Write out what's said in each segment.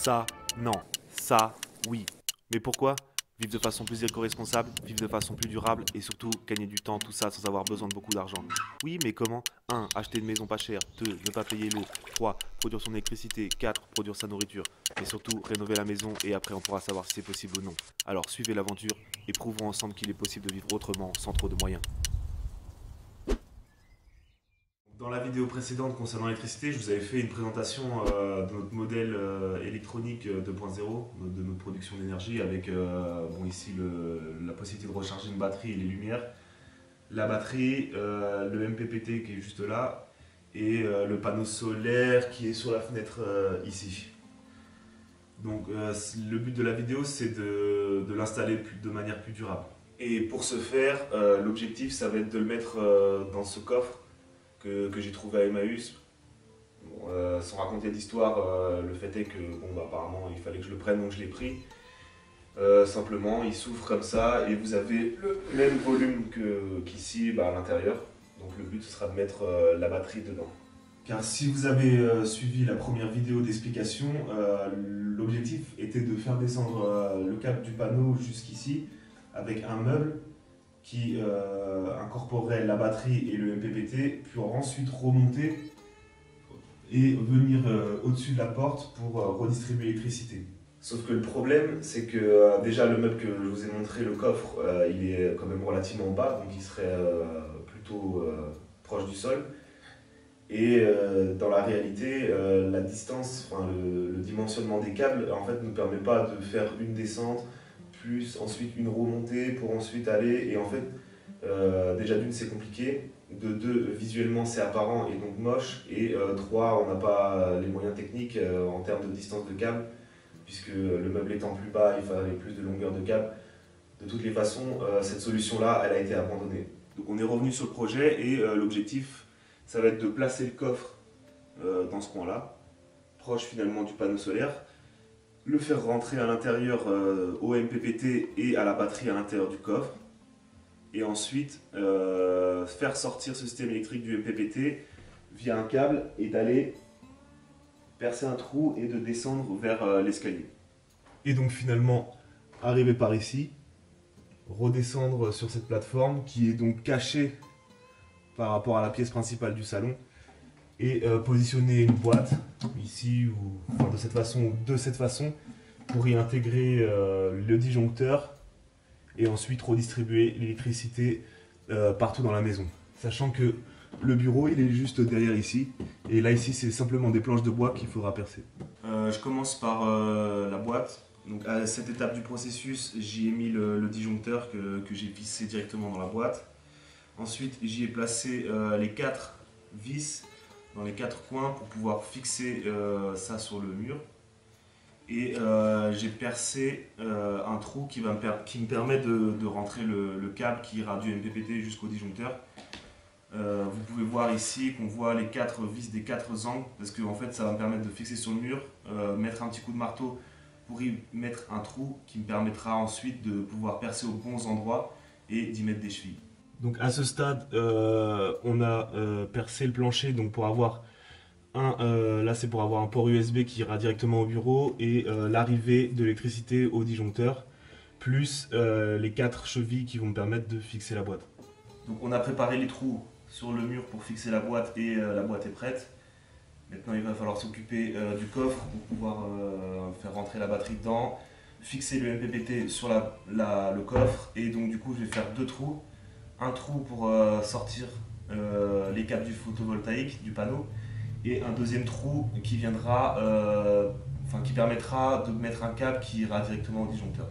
Ça, non. Ça, oui. Mais pourquoi? Vivre de façon plus éco-responsable, vivre de façon plus durable et surtout gagner du temps, tout ça sans avoir besoin de beaucoup d'argent. Oui, mais comment? 1. Acheter une maison pas chère. 2. Ne pas payer l'eau. 3. Produire son électricité. 4. Produire sa nourriture. Mais surtout, rénover la maison et après on pourra savoir si c'est possible ou non. Alors suivez l'aventure et prouvons ensemble qu'il est possible de vivre autrement sans trop de moyens. Dans la vidéo précédente concernant l'électricité, je vous avais fait une présentation de notre modèle électronique 2.0, de notre production d'énergie, avec bon, ici la possibilité de recharger une batterie et les lumières, la batterie, le MPPT qui est juste là, et le panneau solaire qui est sur la fenêtre ici. Donc le but de la vidéo, c'est de l'installer de manière plus durable. Et pour ce faire, l'objectif, ça va être de le mettre dans ce coffre que j'ai trouvé à Emmaüs. Bon, sans raconter d'histoire, le fait est que bon, bah, apparemment il fallait que je le prenne, donc je l'ai pris. Simplement, il s'ouvre comme ça et vous avez le même volume qu'ici à l'intérieur. Donc le but ce sera de mettre la batterie dedans. Car si vous avez suivi la première vidéo d'explication, l'objectif était de faire descendre le câble du panneau jusqu'ici avec un meuble qui incorporerait la batterie et le MPPT, puis ensuite remonter et venir au-dessus de la porte pour redistribuer l'électricité. Sauf que le problème, c'est que déjà le meuble que je vous ai montré, le coffre, il est quand même relativement bas, donc il serait plutôt proche du sol. Et dans la réalité, la distance, enfin, le dimensionnement des câbles, en fait, ne permet pas de faire une descente, plus ensuite une remontée pour ensuite aller. Et en fait, déjà d'une, c'est compliqué. De deux, visuellement, c'est apparent et donc moche. Et trois, on n'a pas les moyens techniques en termes de distance de câble, puisque le meuble étant plus bas, il fallait plus de longueur de câble. De toutes les façons, cette solution-là, elle a été abandonnée. Donc on est revenu sur le projet et l'objectif, ça va être de placer le coffre dans ce coin-là, proche finalement du panneau solaire, le faire rentrer à l'intérieur au MPPT et à la batterie à l'intérieur du coffre, et ensuite faire sortir ce système électrique du MPPT via un câble et d'aller percer un trou et de descendre vers l'escalier. Et donc finalement, arriver par ici, redescendre sur cette plateforme qui est donc cachée par rapport à la pièce principale du salon et positionner une boîte ici ou enfin, de cette façon ou de cette façon pour y intégrer le disjoncteur et ensuite redistribuer l'électricité partout dans la maison. Sachant que le bureau il est juste derrière ici et là ici c'est simplement des planches de bois qu'il faudra percer. Je commence par la boîte. Donc à cette étape du processus, j'y ai mis le disjoncteur que j'ai vissé directement dans la boîte. Ensuite, j'y ai placé les 4 vis dans les 4 coins pour pouvoir fixer ça sur le mur. Et j'ai percé un trou qui me permet de rentrer le câble qui ira du MPPT jusqu'au disjoncteur. Vous pouvez voir ici qu'on voit les 4 vis des 4 angles parce que en fait, ça va me permettre de fixer sur le mur, mettre un petit coup de marteau pour y mettre un trou qui me permettra ensuite de pouvoir percer aux bons endroits et d'y mettre des chevilles. Donc à ce stade, on a percé le plancher donc pour avoir là c'est pour avoir un port USB qui ira directement au bureau et l'arrivée de l'électricité au disjoncteur, plus les 4 chevilles qui vont me permettre de fixer la boîte. Donc on a préparé les trous sur le mur pour fixer la boîte et la boîte est prête. Maintenant il va falloir s'occuper du coffre pour pouvoir faire rentrer la batterie dedans, fixer le MPPT sur le coffre et donc du coup je vais faire 2 trous. Un trou pour sortir les câbles du photovoltaïque, du panneau, et un deuxième trou qui viendra, qui permettra de mettre un câble qui ira directement au disjoncteur.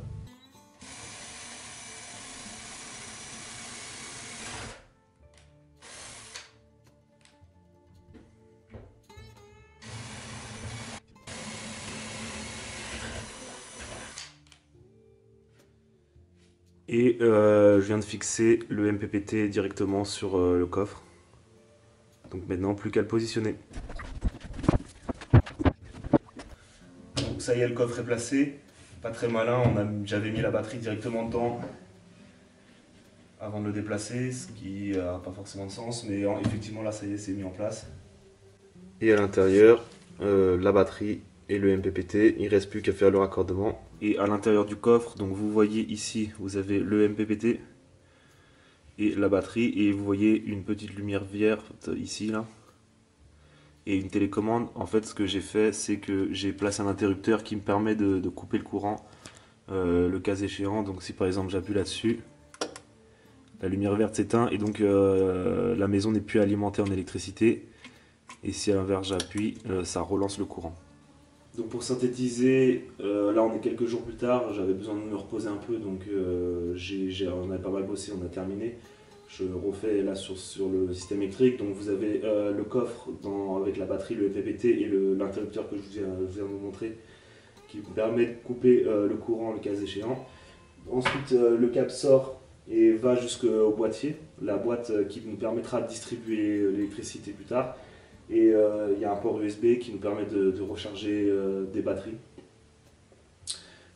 Et je viens de fixer le MPPT directement sur le coffre. Donc maintenant, plus qu'à le positionner. Donc ça y est, le coffre est placé. Pas très malin, j'avais mis la batterie directement dedans avant de le déplacer, ce qui n'a pas forcément de sens, mais effectivement là ça y est, c'est mis en place. Et à l'intérieur, la batterie et le MPPT. Il ne reste plus qu'à faire le raccordement. Et à l'intérieur du coffre, donc vous voyez ici, vous avez le MPPT et la batterie. Et vous voyez une petite lumière verte ici, là. Et une télécommande. En fait, ce que j'ai fait, c'est que j'ai placé un interrupteur qui me permet de couper le courant, le cas échéant. Donc si par exemple j'appuie là-dessus, la lumière verte s'éteint et donc la maison n'est plus alimentée en électricité. Et si à l'inverse j'appuie, ça relance le courant. Donc pour synthétiser, là on est quelques jours plus tard, j'avais besoin de me reposer un peu, donc on a pas mal bossé, on a terminé. Je refais là sur le système électrique, donc vous avez le coffre avec la batterie, le MPPT et l'interrupteur que je viens de vous montrer, qui vous permet de couper le courant le cas échéant. Ensuite le câble sort et va jusqu'au boîtier, la boîte qui nous permettra de distribuer l'électricité plus tard. Et il y a un port USB qui nous permet de recharger des batteries.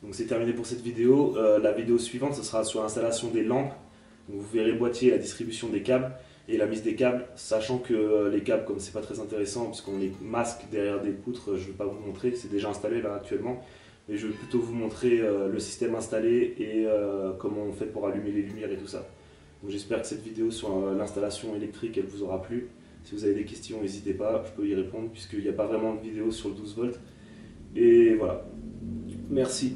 Donc c'est terminé pour cette vidéo. La vidéo suivante, ce sera sur l'installation des lampes. Donc vous verrez le boîtier, la distribution des câbles et la mise des câbles, sachant que les câbles, comme c'est pas très intéressant puisqu'on les masque derrière des poutres, je ne vais pas vous montrer, c'est déjà installé là actuellement. Mais je vais plutôt vous montrer le système installé et comment on fait pour allumer les lumières et tout ça. Donc j'espère que cette vidéo sur l'installation électrique, elle vous aura plu. Si vous avez des questions, n'hésitez pas, je peux y répondre puisqu'il n'y a pas vraiment de vidéo sur le 12 volts. Et voilà. Merci.